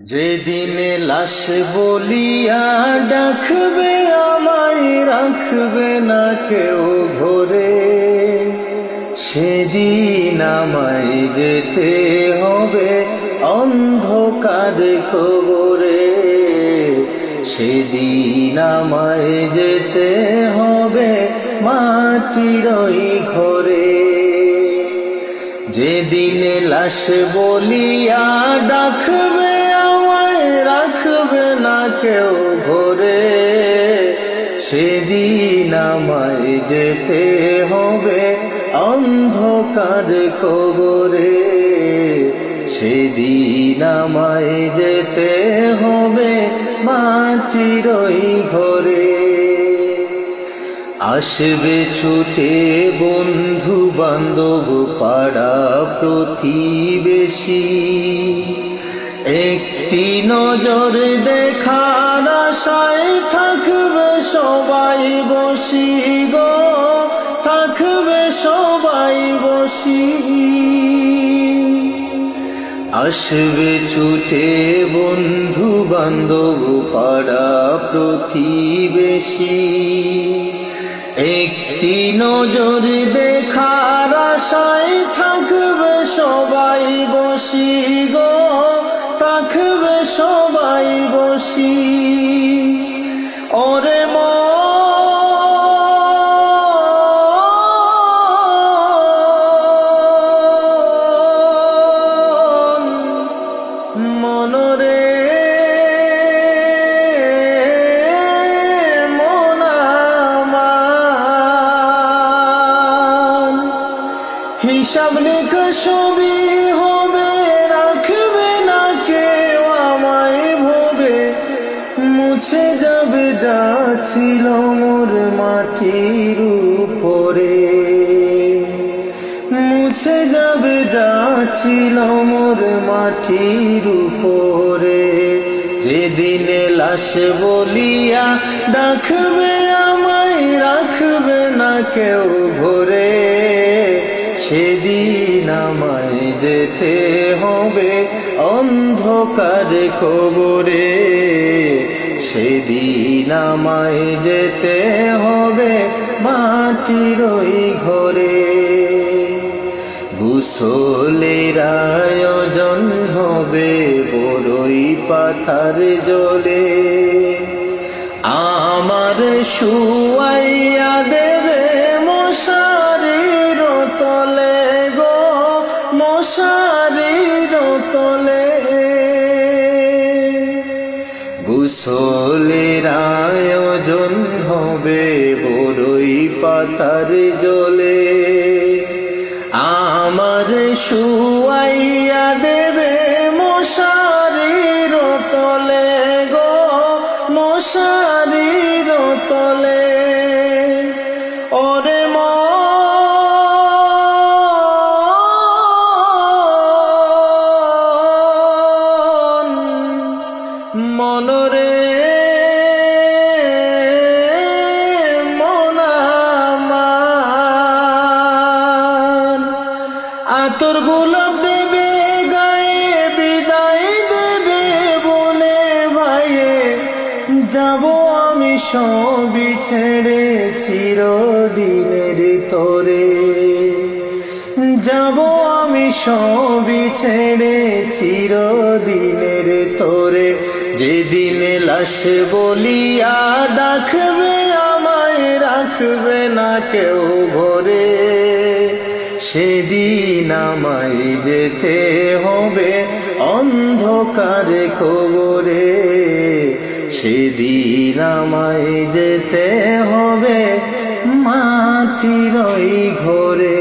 যেদিনে লাশ বলিয়া ডাকবে আমায় রাখবে না কেউ ঘরে, সেদিন আমায় যেতে হবে অন্ধকার কবরে। সেদিন আমায় যেতে হবে মাটির ওই ঘরে। যেদিনে লাশ বলিয়া ডাকবে আমায় রাখবে না কেউ ঘরে, সেদিন আমায় যেতে হবে অন্ধকার কবরে। সেদিন আমায় যেতে হবে মাটির ওই ঘরে। আসবে ছুটে বন্ধু বান্ধব পাড়া প্রতিবেশী, একটি নজর দেখার আশায় থাকবে সবাই বসি গো, থাকবে সবাই বসি। আসবে ছুটে বন্ধু বান্ধব পাড়া প্রতিবেশী, একটি নজর দেখার আশায় থাকবে সবাই বসি গো, থাকবে সবাই বসি। ওরে মনরে হিসাব নিকাশ সবই হবে, রাখবে না কেউ আমায় ভোগে। মুছে যাবে যা ছিল মোর মাটির উপরে, মুছে যাবে যা ছিল মোর মাটির উপরে। যেদিনে লাশ বলিয়া ডাকবে আমায় রাখবে না কেউ ঘরে, সেদিন আমায় যেতে হবে অন্ধকার কবরে। সেদিন আমায় যেতে হবে মাটির ওই ঘরে। গোসলের আয়োজন হবে বড়ই পাথার জলে, আমার শুয়াইয়া দেবে মশারির তলে গো, মশারির তলে। গোসলের আয়োজন হবে বড়ই পাতার জলে, আমার শুয়াইয়া দেবে মশারির তলে গো, মশারির তলে। ওরে মনরে আতর গোলাপ দেবে গায়ে, বিদায় দেবে বলে ভাইয়ে। যাব আমি সবই ছেড়ে চিরদিনের তরে, যাব আমি সবই ছেড়ে চিরদিনের তরে। যেদিনে লাশ বলিয়া ডাকবে আমায় রাখবে না কেউ ঘরে, সেদিন আমায় যেতে হবে অন্ধকার কবরে। সেদিন আমায় যেতে হবে মাটির ওই ঘরে।